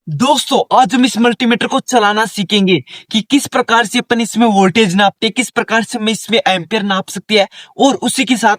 दोस्तों आज हम इस मल्टीमीटर को चलाना सीखेंगे कि किस प्रकार से अपन इसमें वोल्टेज नापते हैं, किस प्रकार से हम इसमें एम्पियर नाप सकते हैं और उसी के साथ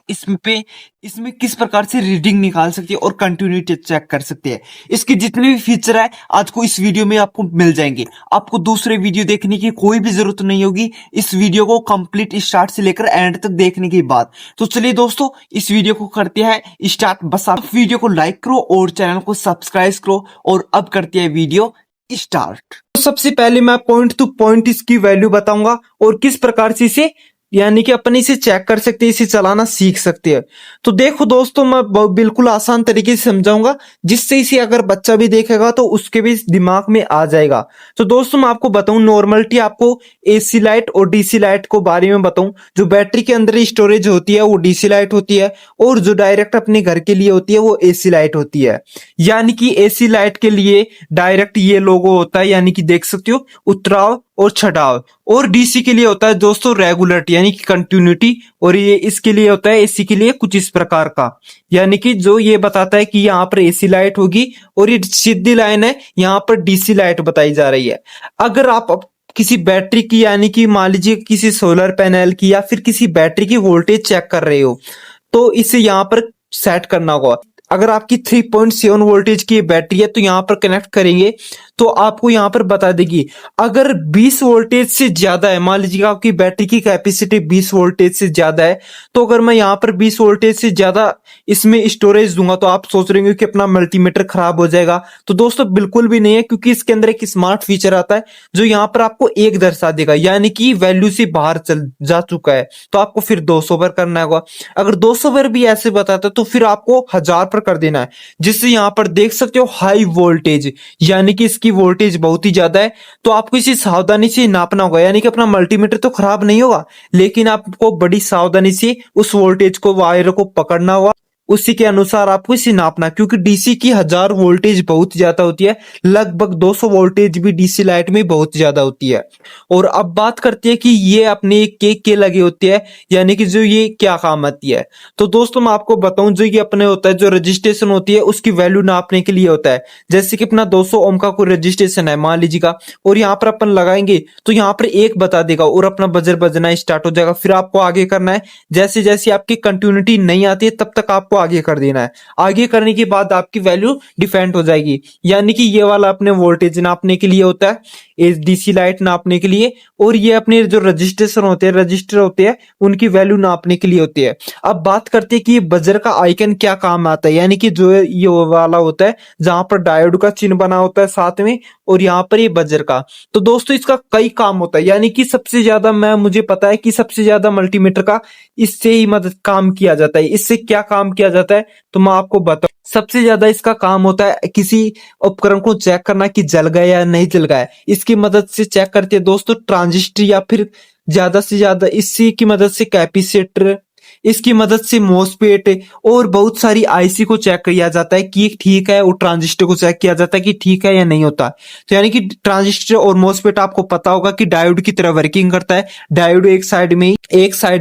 इसमें किस प्रकार से रीडिंग निकाल सकते हैं और कंटिन्यूटी चेक कर सकते हैं। इसके जितने भी फीचर है आज को इस वीडियो में आपको मिल जाएंगे। आपको दूसरे वीडियो देखने की कोई भी जरूरत नहीं होगी। इस वीडियो को कंप्लीट स्टार्ट से लेकर एंड तक देखने के बाद तो चलिए दोस्तों इस वीडियो को करते हैं स्टार्ट। बस आप वीडियो को लाइक करो और चैनल को सब्सक्राइब करो और अब करते हैं वीडियो स्टार्ट। तो सबसे पहले मैं पॉइंट टू पॉइंट इसकी वैल्यू बताऊंगा और किस प्रकार से इसे यानी कि अपन इसे चेक कर सकते हैं, इसे चलाना सीख सकते हैं। तो देखो दोस्तों मैं बिल्कुल आसान तरीके से समझाऊंगा जिससे इसे अगर बच्चा भी देखेगा तो उसके भी दिमाग में आ जाएगा। तो दोस्तों मैं आपको बताऊं नॉर्मलिटी, आपको एसी लाइट और डीसी लाइट को बारे में बताऊं। जो बैटरी के अंदर स्टोरेज होती है वो डीसी लाइट होती है और जो डायरेक्ट अपने घर के लिए होती है वो एसी लाइट होती है। यानी कि एसी लाइट के लिए डायरेक्ट ये लोगो होता है, यानी कि देख सकते हो उतराव और चढ़ाव। और डीसी के लिए होता है दोस्तों रेगुलरिटी यानी कि कंटिन्यूटी। और ये इसके लिए होता है एसी के लिए कुछ इस प्रकार का, यानी कि जो ये बताता है कि यहाँ पर एसी लाइट होगी और ये सीधी लाइन है, यहाँ पर डीसी लाइट बताई जा रही है। अगर आप किसी बैटरी की यानी कि मान लीजिए किसी सोलर पैनल की या फिर किसी बैटरी की वोल्टेज चेक कर रहे हो तो इसे यहाँ पर सेट करना होगा। अगर आपकी 3.7 वोल्टेज की बैटरी है तो यहाँ पर कनेक्ट करेंगे तो आपको यहाँ पर बता देगी। अगर 20 वोल्टेज से ज्यादा है, मान लीजिए आपकी बैटरी की कैपेसिटी 20 वोल्टेज से ज्यादा है, तो अगर मैं यहाँ पर 20 वोल्टेज से ज्यादा इसमें स्टोरेज दूंगा तो आप सोच रहे होंगे कि अपना मल्टीमीटर खराब हो जाएगा। तो दोस्तों बिल्कुल भी नहीं है, क्योंकि इसके अंदर एक स्मार्ट फीचर आता है जो यहाँ पर आपको एक दर्शा देगा, यानी कि वैल्यू से बाहर चल जा चुका है तो आपको फिर 200 पर करना होगा। अगर 200 पर भी ऐसे बताता है तो फिर आपको 1000 पर कर देना है, जिससे यहाँ पर देख सकते हो हाई वोल्टेज, यानी कि इसकी वोल्टेज बहुत ही ज्यादा है। तो आपको इसे सावधानी से नापना होगा, यानी कि अपना मल्टीमीटर तो खराब नहीं होगा लेकिन आपको बड़ी सावधानी से उस वोल्टेज को वायर को पकड़ना होगा, उसी के अनुसार आपको इसे नापना। क्योंकि डीसी की 1000 वोल्टेज बहुत ज्यादा होती है, लगभग 200 वोल्टेज भी डीसी लाइट में बहुत ज्यादा होती है। और अब बात करते हैं कि ये अपने केक के लगे होते हैं, यानी कि जो ये क्या काम आती है। तो दोस्तों मैं आपको बताऊं, जो ये अपने होता है जो रजिस्ट्रेशन होती है उसकी वैल्यू नापने के लिए होता है। जैसे कि अपना 200 ओम का कोई रजिस्ट्रेशन है मान लीजिए का, और यहाँ पर अपन लगाएंगे तो यहाँ पर एक बता देगा और अपना बजर बजना स्टार्ट हो जाएगा। फिर आपको आगे करना है, जैसे जैसे आपकी कंटिन्यूटी नहीं आती है तब तक आपको आगे कर देना है। आगे करने के बाद आपकी वैल्यू डिफाइंड हो जाएगी, यानी कि ये वाला अपने वोल्टेज नापने के लिए होता है, डीसी लाइट नापने के लिए, और ये अपने जो रजिस्ट्रेशन होते हैं रजिस्टर होते हैं उनकी वैल्यू नापने के लिए होती है। अब बात करते हैं कि बजर का आइकन क्या काम आता है, यानी कि जो ये वाला होता है जहां पर डायोड का चिन्ह बना होता है साथ में, और यहाँ पर ये बजर का। तो दोस्तों इसका कई काम होता है, यानी कि सबसे ज्यादा मुझे पता है कि सबसे ज्यादा मल्टीमीटर का इससे ही मदद काम किया जाता है। इससे क्या काम किया जाता है तो मैं आपको बताऊं। सबसे ज्यादा इसका काम होता है किसी उपकरण को चेक करना कि जल गया या नहीं जल गया है। इसकी मदद से चेक करते हैं दोस्तों ट्रांजिस्टर, या फिर ज्यादा से ज्यादा इसी की मदद से कैपेसिटर, इसकी मदद से मोसफेट और बहुत सारी आईसी को चेक किया जाता है कि ठीक है, और ट्रांजिस्टर को चेक किया जाता है कि ठीक है या नहीं होता। तो यानी कि ट्रांजिस्टर और मोसफेट आपको पता होगा कि डायोड की तरह वर्किंग करता है। डायोड एक साइड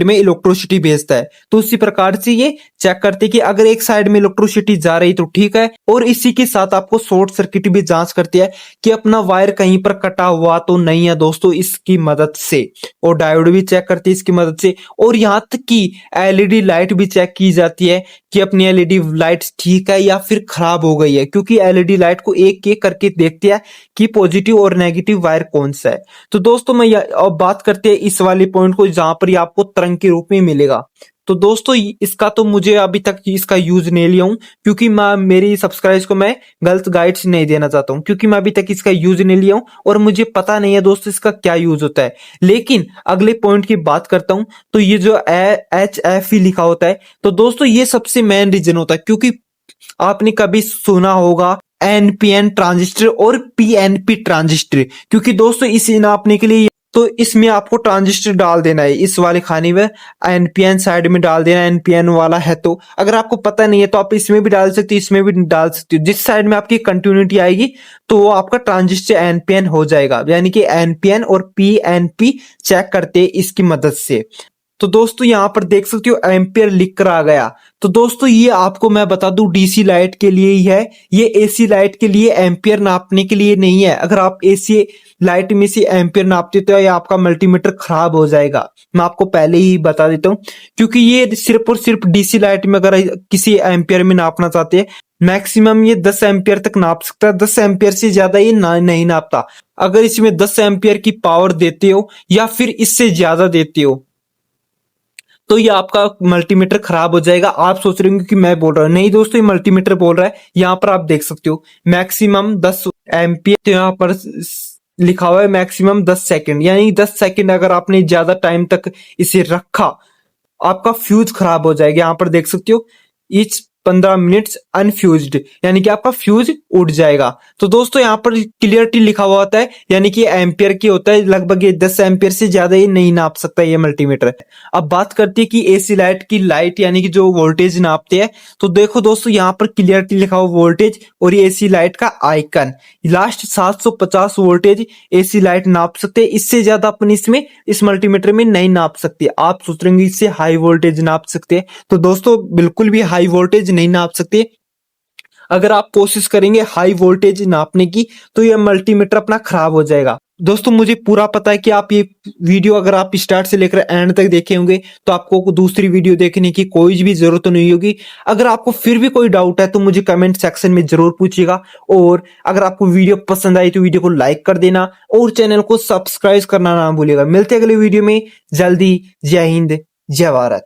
में इलेक्ट्रिसिटी भेजता है, तो उसी प्रकार से ये चेक करते हैं कि अगर एक साइड में इलेक्ट्रिसिटी जा रही तो ठीक है। और इसी के साथ आपको शॉर्ट सर्किट भी जांच करती है कि अपना वायर कहीं पर कटा हुआ तो नहीं है दोस्तों इसकी मदद से, और डायोड भी चेक करती है इसकी मदद से। और यहाँ तक कि एलईडी लाइट भी चेक की जाती है कि अपनी एलईडी लाइट ठीक है या फिर खराब हो गई है, क्योंकि एलईडी लाइट को एक एक करके देखते हैं कि पॉजिटिव और नेगेटिव वायर कौन सा है। तो दोस्तों मैं अब बात करते हैं इस वाले पॉइंट को जहां पर आपको तरंग के रूप में मिलेगा। तो दोस्तों इसका तो मुझे अभी तक इसका यूज नहीं लिया हूं, क्योंकि मैं मेरी सब्सक्राइबर्स को मैं गलत गाइड्स नहीं देना चाहता हूं, क्योंकि मैं अभी तक इसका यूज नहीं लिया हूं और मुझे पता नहीं है दोस्तों इसका क्या यूज होता है। लेकिन अगले पॉइंट की बात करता हूं तो ये जो HFE लिखा होता है, तो दोस्तों ये सबसे मेन रीजन होता है, क्योंकि आपने कभी सुना होगा एनपीएन ट्रांजिस्टर और पीएनपी ट्रांजिस्टर, क्योंकि दोस्तों इसे नापने के लिए तो इसमें आपको ट्रांजिस्टर डाल देना है इस वाले खाने में, एनपीएन साइड में डाल देना, एनपीएन वाला है। तो अगर आपको पता नहीं है तो आप इसमें भी डाल सकते हो, इसमें भी डाल सकते हो। जिस साइड में आपकी कंटिन्यूटी आएगी तो वो आपका ट्रांजिस्टर एनपीएन हो जाएगा, यानी कि एनपीएन और पीएनपी चेक करते हैं इसकी मदद से। तो दोस्तों यहाँ पर देख सकते हो एम्पियर लिख कर आ गया। तो दोस्तों ये आपको मैं बता दूं डीसी लाइट के लिए ही है, ये एसी लाइट के लिए एम्पियर नापने के लिए नहीं है। अगर आप एसी लाइट में से एम्पियर नापते हो तो ये आपका मल्टीमीटर खराब हो जाएगा, मैं आपको पहले ही बता देता हूँ। क्योंकि ये सिर्फ और सिर्फ डीसी लाइट में अगर किसी एम्पियर में नापना चाहते हैं, मैक्सिमम ये 10 एम्पियर तक नाप सकता है, 10 एम्पियर से ज्यादा ये नहीं नापता। अगर इसमें 10 एम्पियर की पावर देते हो या फिर इससे ज्यादा देते हो तो ये आपका मल्टीमीटर खराब हो जाएगा। आप सोच रहे होंगे कि मैं बोल रहा हूं, नहीं दोस्तों ये मल्टीमीटर बोल रहा है। यहाँ पर आप देख सकते हो मैक्सिमम 10 एम्पियर, तो यहाँ पर लिखा हुआ है मैक्सिमम 10 सेकंड, यानी 10 सेकंड अगर आपने ज्यादा टाइम तक इसे रखा आपका फ्यूज खराब हो जाएगा। यहाँ पर देख सकते हो इच 15 मिनट्स अनफ्यूज्ड, यानी कि आपका फ्यूज उड़ जाएगा। तो दोस्तों यहाँ पर क्लियरिटी लिखा हुआ होता है, यानी कि एम्पियर की होता है, लगभग ये 10 एम्पियर से ज्यादा ये नहीं नाप सकता ये मल्टीमीटर। अब बात करते हैं कि एसी लाइट की लाइट यानी कि जो वोल्टेज नापते हैं, तो देखो दोस्तों यहाँ पर क्लियरिटी लिखा हुआ वोल्टेज और ये एसी लाइट का icon, last 750 voltage AC light नाप सकते हैं, इससे ज्यादा अपन इसमें इस मल्टीमीटर में नहीं नाप सकते। आप सोच रहे होंगे इससे हाई वोल्टेज नाप सकते हैं, तो दोस्तों बिल्कुल भी हाई वोल्टेज नहीं नाप सकते। अगर आप कोशिश करेंगे हाई वोल्टेज नापने की तो ये मल्टीमीटर अपना खराब हो जाएगा। दोस्तों मुझे पूरा पता है कि आप ये वीडियो अगर आप स्टार्ट से लेकर एंड तक देखे होंगे तो आपको दूसरी वीडियो देखने की कोई भी जरूरत नहीं होगी। अगर आपको फिर भी कोई डाउट है तो मुझे कमेंट सेक्शन में जरूर पूछिएगा, और अगर आपको वीडियो पसंद आई तो वीडियो को लाइक कर देना और चैनल को सब्सक्राइब करना ना भूलिएगा। मिलते हैं अगले वीडियो में जल्दी। जय हिंद, जय भारत।